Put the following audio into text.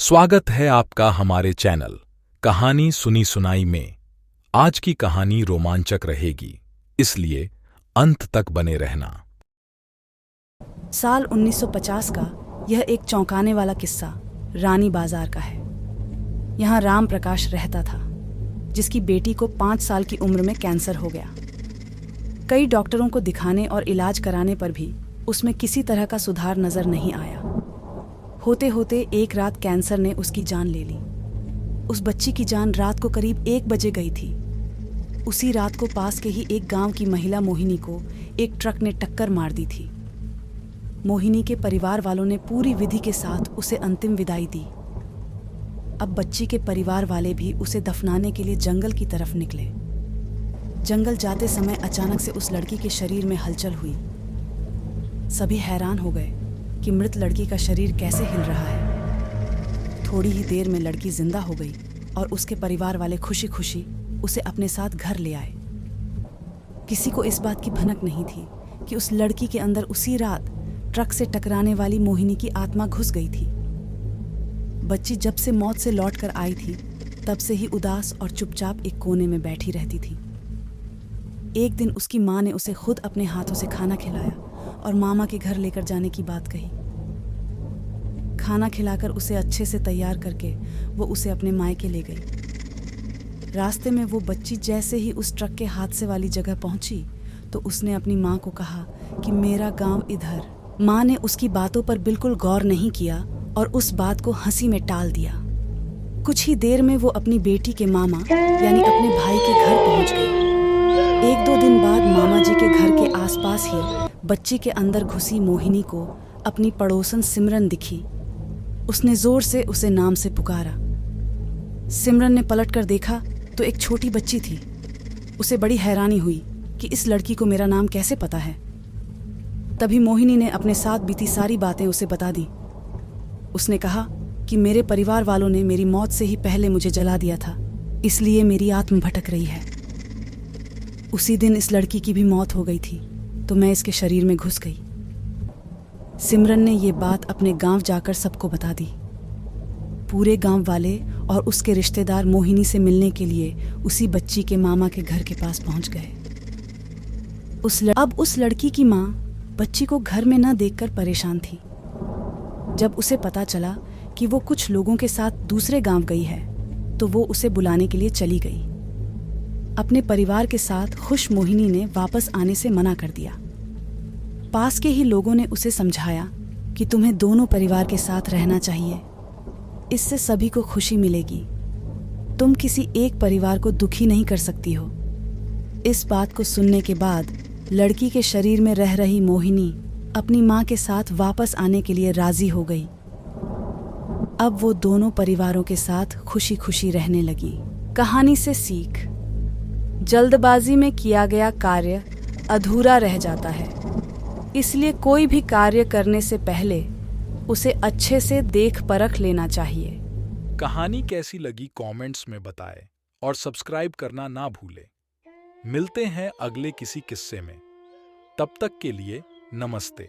स्वागत है आपका हमारे चैनल कहानी सुनी सुनाई में। आज की कहानी रोमांचक रहेगी, इसलिए अंत तक बने रहना। साल 1950 का यह एक चौंकाने वाला किस्सा रानी बाजार का है। यहाँ राम प्रकाश रहता था, जिसकी बेटी को 5 साल की उम्र में कैंसर हो गया। कई डॉक्टरों को दिखाने और इलाज कराने पर भी उसमें किसी तरह का सुधार नजर नहीं आया। होते होते एक रात कैंसर ने उसकी जान ले ली। उस बच्ची की जान रात को करीब 1 बजे गई थी। उसी रात को पास के ही एक गांव की महिला मोहिनी को एक ट्रक ने टक्कर मार दी थी। मोहिनी के परिवार वालों ने पूरी विधि के साथ उसे अंतिम विदाई दी। अब बच्ची के परिवार वाले भी उसे दफनाने के लिए जंगल की तरफ निकले। जंगल जाते समय अचानक से उस लड़की के शरीर में हलचल हुई। सभी हैरान हो गए कि मृत लड़की का शरीर कैसे हिल रहा है। थोड़ी ही देर में लड़की जिंदा हो गई और उसके परिवार वाले खुशी खुशी उसे अपने साथ घर ले आए। किसी को इस बात की भनक नहीं थी कि उस लड़की के अंदर उसी रात ट्रक से टकराने वाली मोहिनी की आत्मा घुस गई थी। बच्ची जब से मौत से लौटकर आई थी, तब से ही उदास और चुपचाप एक कोने में बैठी रहती थी। एक दिन उसकी माँ ने उसे खुद अपने हाथों से खाना खिलाया और मामा के घर लेकर जाने की बात कही। खाना खिलाकर उसे अच्छे से तैयार करके वो उसे अपने मायके ले गई। रास्ते में वो बच्ची जैसे ही उस ट्रक के हादसे वाली जगह पहुंची तो उसने अपनी माँ को कहा कि मेरा गांव इधर। माँ ने उसकी बातों पर बिल्कुल गौर नहीं किया और उस बात को हंसी में टाल दिया। कुछ ही देर में वो अपनी बेटी के मामा यानी अपने भाई के घर पहुंच गई। 1-2 दिन बाद मामा जी के घर के आसपास ही बच्ची के अंदर घुसी मोहिनी को अपनी पड़ोसन सिमरन दिखी। उसने जोर से उसे नाम से पुकारा। सिमरन ने पलटकर देखा तो एक छोटी बच्ची थी। उसे बड़ी हैरानी हुई कि इस लड़की को मेरा नाम कैसे पता है। तभी मोहिनी ने अपने साथ बीती सारी बातें उसे बता दी। उसने कहा कि मेरे परिवार वालों ने मेरी मौत से ही पहले मुझे जला दिया था, इसलिए मेरी आत्मा भटक रही है। उसी दिन इस लड़की की भी मौत हो गई थी, तो मैं इसके शरीर में घुस गई। सिमरन ने ये बात अपने गांव जाकर सबको बता दी। पूरे गांव वाले और उसके रिश्तेदार मोहिनी से मिलने के लिए उसी बच्ची के मामा के घर के पास पहुंच गए। अब उस लड़की की माँ बच्ची को घर में न देखकर परेशान थी। जब उसे पता चला कि वो कुछ लोगों के साथ दूसरे गांव गई है, तो वो उसे बुलाने के लिए चली गई। अपने परिवार के साथ खुश मोहिनी ने वापस आने से मना कर दिया। पास के ही लोगों ने उसे समझाया कि तुम्हें दोनों परिवार के साथ रहना चाहिए, इससे सभी को खुशी मिलेगी। तुम किसी एक परिवार को दुखी नहीं कर सकती हो। इस बात को सुनने के बाद लड़की के शरीर में रह रही मोहिनी अपनी माँ के साथ वापस आने के लिए राजी हो गई। अब वो दोनों परिवारों के साथ खुशी खुशी रहने लगी। कहानी से सीख: जल्दबाजी में किया गया कार्य अधूरा रह जाता है, इसलिए कोई भी कार्य करने से पहले उसे अच्छे से देख परख लेना चाहिए। कहानी कैसी लगी कमेंट्स में बताएं और सब्सक्राइब करना ना भूलें। मिलते हैं अगले किसी किस्से में। तब तक के लिए नमस्ते।